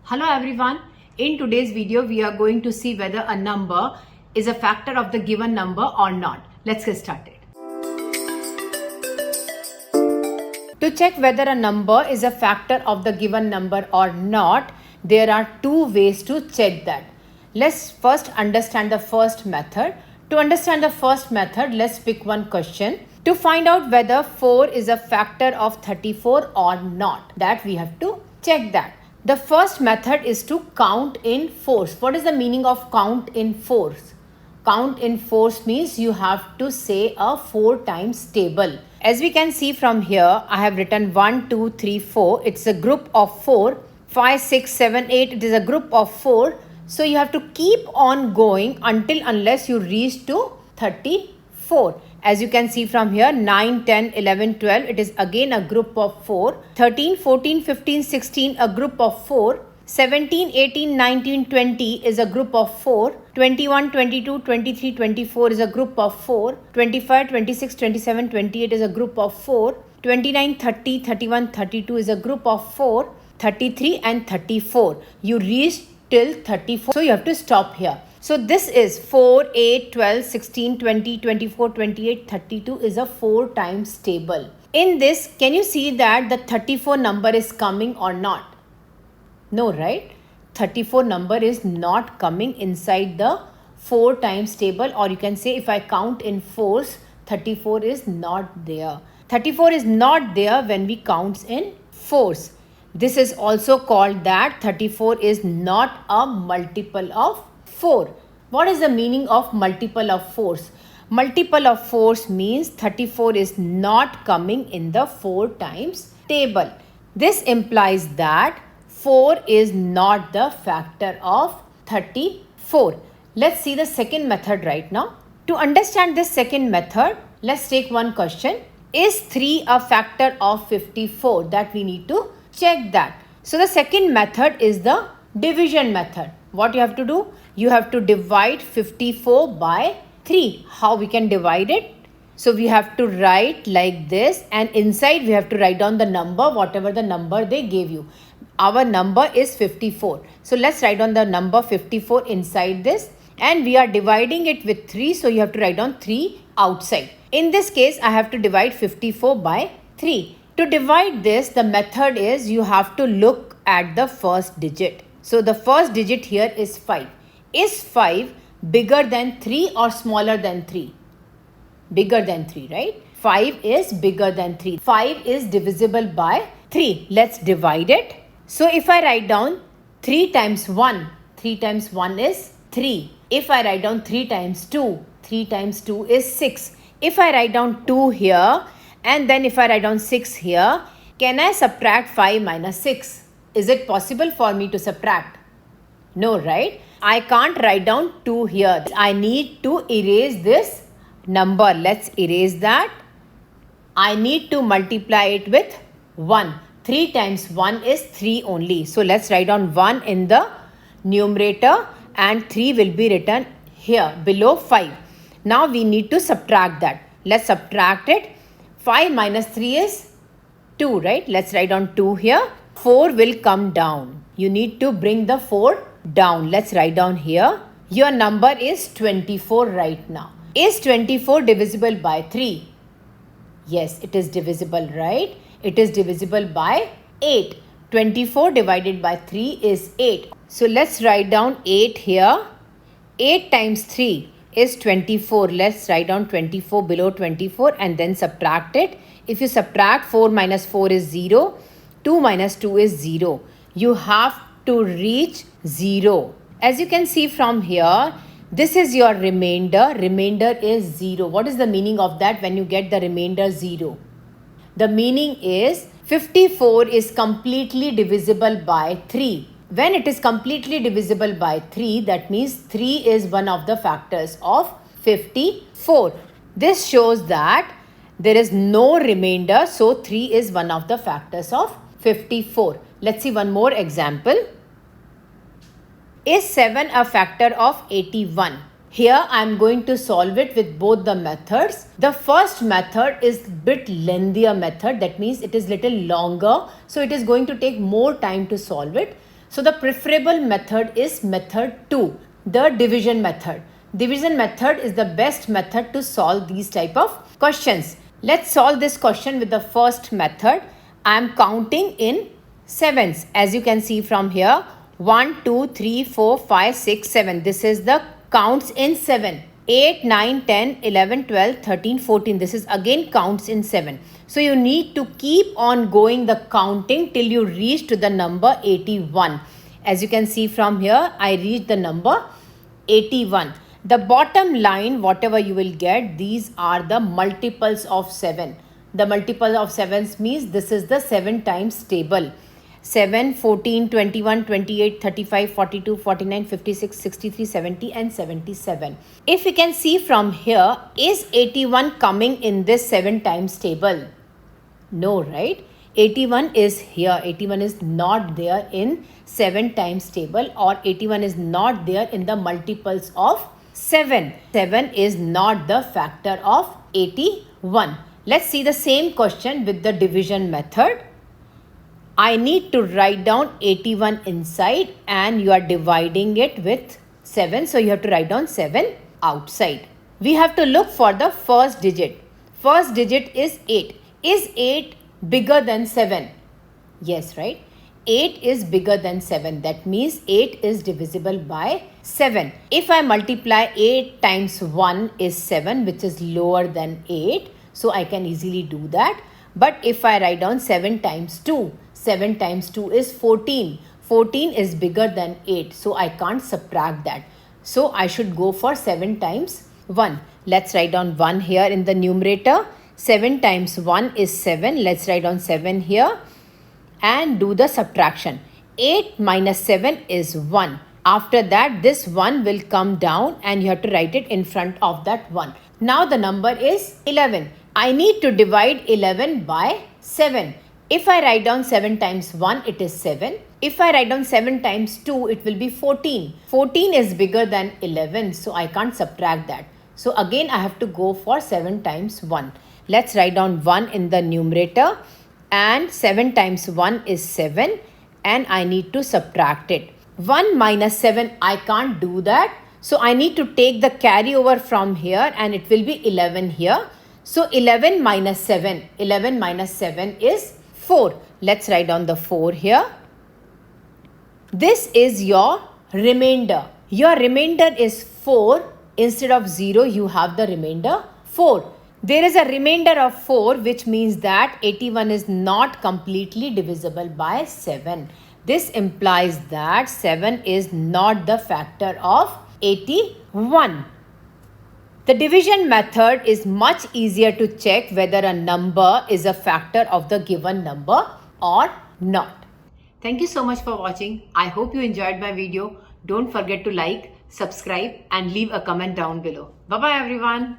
Hello everyone. In today's video, we are going to see whether a number is a factor of the given number or not. Let's get started. To check whether a number is a factor of the given number or not, there are two ways to check that. Let's first understand the first method. To understand the first method, let's pick one question. To find out whether 4 is a factor of 34 or not, that we have to check that. The first method is to count in fours. What is the meaning of count in fours? Count in fours means you have to say a 4 times table. As we can see from here, I have written 1, 2, 3, 4. It's a group of 4. 5, 6, 7, 8. It is a group of 4. So you have to keep on going unless you reach to 34. As you can see from here, 9, 10, 11, 12, it is again a group of 4. 13, 14, 15, 16, a group of 4. 17, 18, 19, 20 is a group of 4. 21, 22, 23, 24 is a group of 4. 25, 26, 27, 28 is a group of 4. 29, 30, 31, 32 is a group of 4. 33 and 34. You reach till 34. So you have to stop here. So this is 4, 8, 12, 16, 20, 24, 28, 32 is a 4 times table. In this, can you see that the 34 number is coming or not? No, right? 34 number is not coming inside the 4 times table, or you can say if I count in fours, 34 is not there. 34 is not there when we count in fours. This is also called that 34 is not a multiple of 4. What is the meaning of multiple of 4s? Multiple of 4s means 34 is not coming in the 4 times table. This implies that 4 is not the factor of 34. Let's see the second method right now. To understand this second method, let's take one question. Is 3 a factor of 54? That we need to check that. So the second method is the division method. What you have to do? You have to divide 54 by 3. How we can divide it? So we have to write like this, and inside we have to write down the number, whatever the number they gave you. Our number is 54. So let's write down the number 54 inside this, and we are dividing it with 3. So you have to write down 3 outside. In this case, I have to divide 54 by 3. To divide this, the method is you have to look at the first digit. So the first digit here is 5. Is 5 bigger than 3 or smaller than 3? Bigger than 3, right? 5 is bigger than 3. 5 is divisible by 3. Let's divide it. So if I write down 3 times 1, 3 times 1 is 3. If I write down 3 times 2, 3 times 2 is 6. If I write down 2 here, and then if I write down 6 here, can I subtract 5 minus 6? Is it possible for me to subtract? No, right? I can't write down 2 here. I need to erase this number. Let's erase that. I need to multiply it with 1. 3 times 1 is 3 only. So let's write down 1 in the numerator and 3 will be written here below 5. Now we need to subtract that. Let's subtract it. 5 minus 3 is 2, right? Let's write down 2 here. 4 will come down. You need to bring the 4 down. Let's write down here. Your number is 24 right now. Is 24 divisible by 3? Yes, it is divisible, right? It is divisible by 8. 24 divided by 3 is 8. So let's write down 8 here. 8 times 3 is 24. Let's write down 24 below 24 and then subtract it. If you subtract, 4 minus 4 is 0. 2 minus 2 is 0. You have to reach 0. As you can see from here, this is your remainder. Remainder is 0. What is the meaning of that when you get the remainder 0? The meaning is 54 is completely divisible by 3. When it is completely divisible by 3, that means 3 is one of the factors of 54. This shows that there is no remainder, so 3 is one of the factors of 54. Let's see one more example. Is 7 a factor of 81? Here I am going to solve it with both the methods. The first method is bit lengthier method. That means it is little longer. So it is going to take more time to solve it. So the preferable method is method 2, the division method. Division method is the best method to solve these type of questions. Let's solve this question with the first method. I am counting in sevens. As you can see from here, 1, 2, 3, 4, 5, 6, 7. This is the counts in 7. 8, 9, 10, 11, 12, 13, 14. This is again counts in 7. So you need to keep on going the counting till you reach to the number 81. As you can see from here, I reached the number 81. The bottom line, whatever you will get, these are the multiples of 7. The multiple of 7 means this is the 7 times table. 7, 14, 21, 28, 35, 42, 49, 56, 63, 70 and 77. If you can see from here, is 81 coming in this 7 times table? No, right? 81 is here. 81 is not there in 7 times table, or 81 is not there in the multiples of 7. 7 is not the factor of 81. Let's see the same question with the division method. I need to write down 81 inside and you are dividing it with 7. So you have to write down 7 outside. We have to look for the first digit. First digit is 8. Is 8 bigger than 7? Yes, right? 8 is bigger than 7. That means 8 is divisible by 7. If I multiply 8 times 1 is 7, which is lower than 8. So I can easily do that. But if I write down 7 times 2, 7 times 2 is 14. 14 is bigger than 8. So I can't subtract that. So I should go for 7 times 1. Let's write down 1 here in the numerator. 7 times 1 is 7. Let's write down 7 here and do the subtraction. 8 minus 7 is 1. After that, this 1 will come down and you have to write it in front of that 1. Now the number is 11. I need to divide 11 by 7. If I write down 7 times 1, it is 7. If I write down 7 times 2, it will be 14. 14 is bigger than 11, so I can't subtract that. So again, I have to go for 7 times 1. Let's write down 1 in the numerator, and 7 times 1 is 7, and I need to subtract it. 1 minus 7, I can't do that. So I need to take the carryover from here and it will be 11 here. So 11 minus 7. 11 minus 7 is 4. Let's write down the 4 here. This is your remainder. Your remainder is 4. Instead of 0, you have the remainder 4. There is a remainder of 4, which means that 81 is not completely divisible by 7. This implies that 7 is not the factor of 81. The division method is much easier to check whether a number is a factor of the given number or not. Thank you so much for watching. I hope you enjoyed my video. Don't forget to like, subscribe and leave a comment down below. Bye-bye everyone.